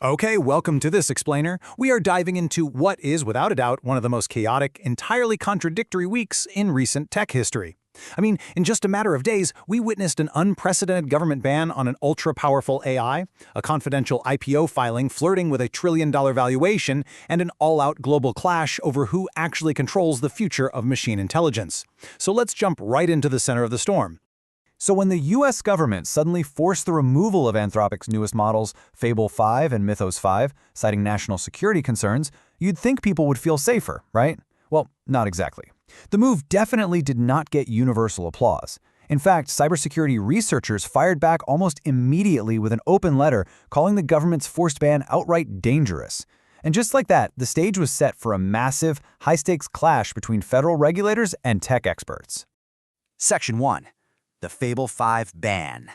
Okay, welcome to this explainer. We are diving into what is, without a doubt, one of the most chaotic, entirely contradictory weeks in recent tech history. In just a matter of days, we witnessed an unprecedented government ban on an ultra-powerful AI, a confidential IPO filing flirting with a trillion-dollar valuation, and an all-out global clash over who actually controls the future of machine intelligence. So let's jump right into the center of the storm. So when the US government suddenly forced the removal of Anthropic's newest models, Fable 5 and Mythos 5, citing national security concerns, you'd think people would feel safer, right? Well, not exactly. The move definitely did not get universal applause. In fact, cybersecurity researchers fired back almost immediately with an open letter calling the government's forced ban outright dangerous. And just like that, the stage was set for a massive, high-stakes clash between federal regulators and tech experts. Section 1. The Fable 5 ban.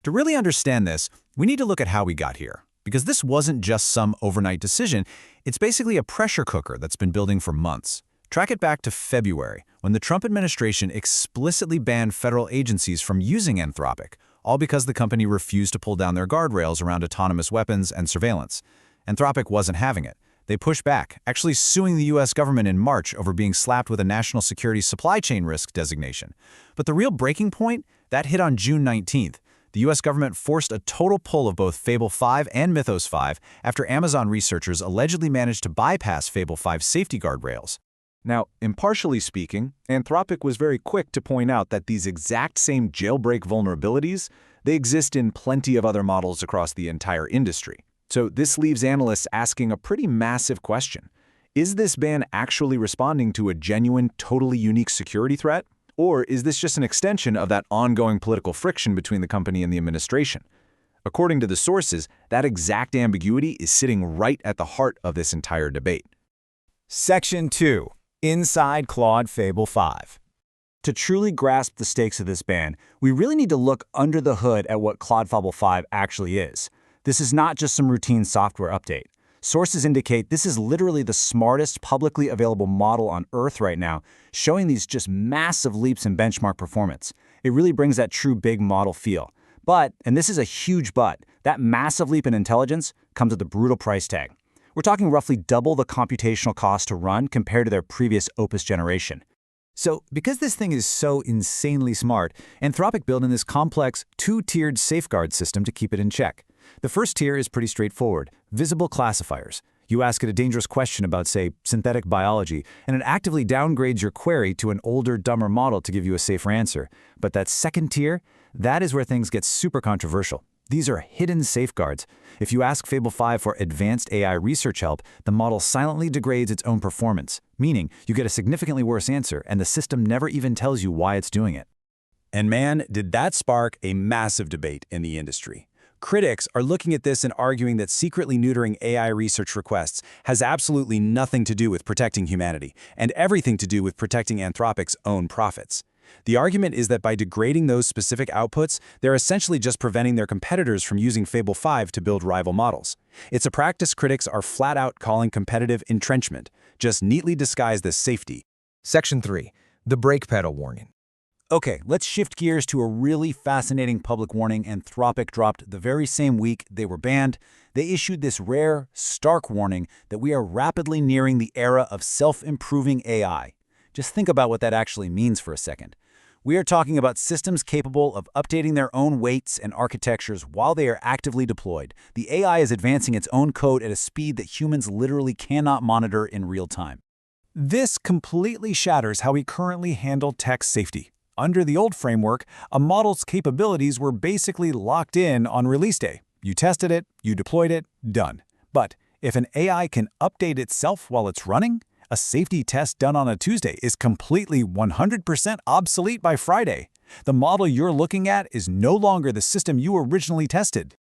To really understand this, we need to look at how we got here. Because this wasn't just some overnight decision, it's basically a pressure cooker that's been building for months. Track it back to February, when the Trump administration explicitly banned federal agencies from using Anthropic, all because the company refused to pull down their guardrails around autonomous weapons and surveillance. Anthropic wasn't having it. They pushed back, actually suing the US government in March over being slapped with a national security supply chain risk designation. But the real breaking point, that hit on June 19th. The US government forced a total pull of both Fable 5 and Mythos 5 after Amazon researchers allegedly managed to bypass Fable 5's safety guardrails. Now, impartially speaking, Anthropic was very quick to point out that these exact same jailbreak vulnerabilities, they exist in plenty of other models across the entire industry. So this leaves analysts asking a pretty massive question. Is this ban actually responding to a genuine, totally unique security threat? Or is this just an extension of that ongoing political friction between the company and the administration? According to the sources, that exact ambiguity is sitting right at the heart of this entire debate. Section 2. Inside Claude Fable 5. To truly grasp the stakes of this ban, we really need to look under the hood at what Claude Fable 5 actually is. This is not just some routine software update. Sources indicate this is literally the smartest publicly available model on Earth right now, showing these just massive leaps in benchmark performance. It really brings that true big model feel. But, and this is a huge but, that massive leap in intelligence comes with a brutal price tag. We're talking roughly double the computational cost to run compared to their previous Opus generation. So, because this thing is so insanely smart, Anthropic built in this complex, two-tiered safeguard system to keep it in check. The first tier is pretty straightforward, visible classifiers. You ask it a dangerous question about, say, synthetic biology, and it actively downgrades your query to an older, dumber model to give you a safer answer. But that second tier, that is where things get super controversial. These are hidden safeguards. If you ask Fable 5 for advanced AI research help, the model silently degrades its own performance, meaning you get a significantly worse answer, and the system never even tells you why it's doing it. And man, did that spark a massive debate in the industry. Critics are looking at this and arguing that secretly neutering AI research requests has absolutely nothing to do with protecting humanity, and everything to do with protecting Anthropic's own profits. The argument is that by degrading those specific outputs, they're essentially just preventing their competitors from using Fable 5 to build rival models. It's a practice critics are flat out calling competitive entrenchment, just neatly disguised as safety. Section 3. The brake pedal warning. Okay, let's shift gears to a really fascinating public warning Anthropic dropped the very same week they were banned. They issued this rare, stark warning that we are rapidly nearing the era of self-improving AI. Just think about what that actually means for a second. We are talking about systems capable of updating their own weights and architectures while they are actively deployed. The AI is advancing its own code at a speed that humans literally cannot monitor in real time. This completely shatters how we currently handle tech safety. Under the old framework, a model's capabilities were basically locked in on release day. You tested it, you deployed it, done. But if an AI can update itself while it's running, a safety test done on a Tuesday is completely 100% obsolete by Friday. The model you're looking at is no longer the system you originally tested.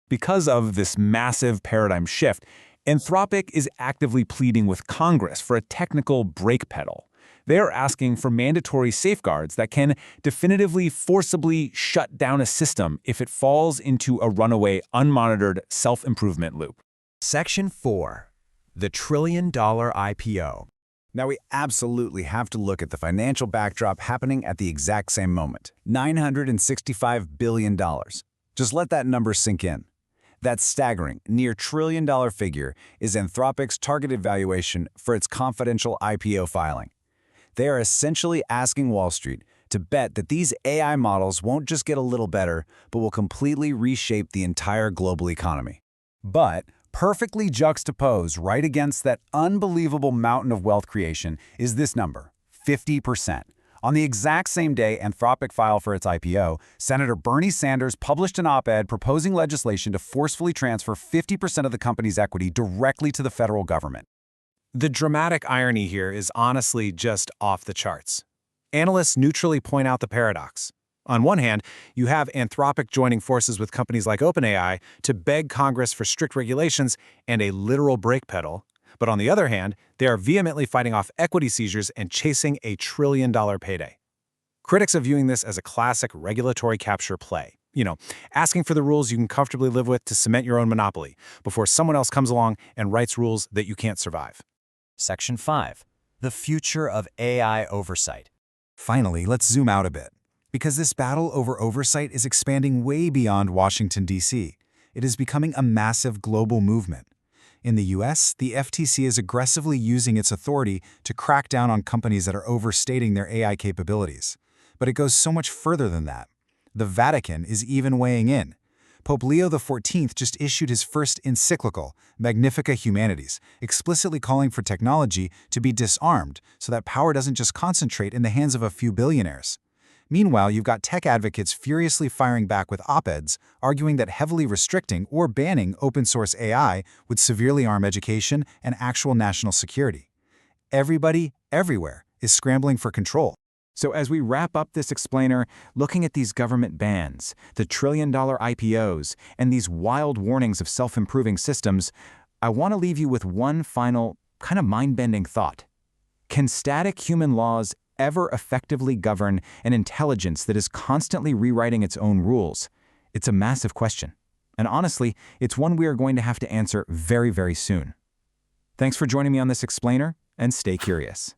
Because of this massive paradigm shift, Anthropic is actively pleading with Congress for a technical brake pedal. They're asking for mandatory safeguards that can definitively, forcibly shut down a system if it falls into a runaway, unmonitored self-improvement loop. Section 4. The trillion-dollar IPO. Now, we absolutely have to look at the financial backdrop happening at the exact same moment. $965 billion. Just let that number sink in. That staggering, near trillion-dollar figure is Anthropic's targeted valuation for its confidential IPO filing. They are essentially asking Wall Street to bet that these AI models won't just get a little better, but will completely reshape the entire global economy. But perfectly juxtaposed right against that unbelievable mountain of wealth creation is this number, 50%. On the exact same day Anthropic filed for its IPO, Senator Bernie Sanders published an op-ed proposing legislation to forcefully transfer 50% of the company's equity directly to the federal government. The dramatic irony here is honestly just off the charts. Analysts neutrally point out the paradox. On one hand, you have Anthropic joining forces with companies like OpenAI to beg Congress for strict regulations and a literal brake pedal. But on the other hand, they are vehemently fighting off equity seizures and chasing a trillion-dollar payday. Critics are viewing this as a classic regulatory capture play. Asking for the rules you can comfortably live with to cement your own monopoly before someone else comes along and writes rules that you can't survive. Section 5. The future of AI oversight. Finally, let's zoom out a bit, because this battle over oversight is expanding way beyond Washington, D.C. It is becoming a massive global movement. In the U.S., the FTC is aggressively using its authority to crack down on companies that are overstating their AI capabilities. But it goes so much further than that. The Vatican is even weighing in. Pope Leo XIV just issued his first encyclical, Magnifica Humanities, explicitly calling for technology to be disarmed so that power doesn't just concentrate in the hands of a few billionaires. Meanwhile, you've got tech advocates furiously firing back with op-eds, arguing that heavily restricting or banning open-source AI would severely harm education and actual national security. Everybody, everywhere, is scrambling for control. So as we wrap up this explainer, looking at these government bans, the trillion-dollar IPOs, and these wild warnings of self-improving systems, I want to leave you with one final, kind of mind-bending thought. Can static human laws ever effectively govern an intelligence that is constantly rewriting its own rules? It's a massive question. And honestly, it's one we are going to have to answer very, very soon. Thanks for joining me on this explainer, and stay curious.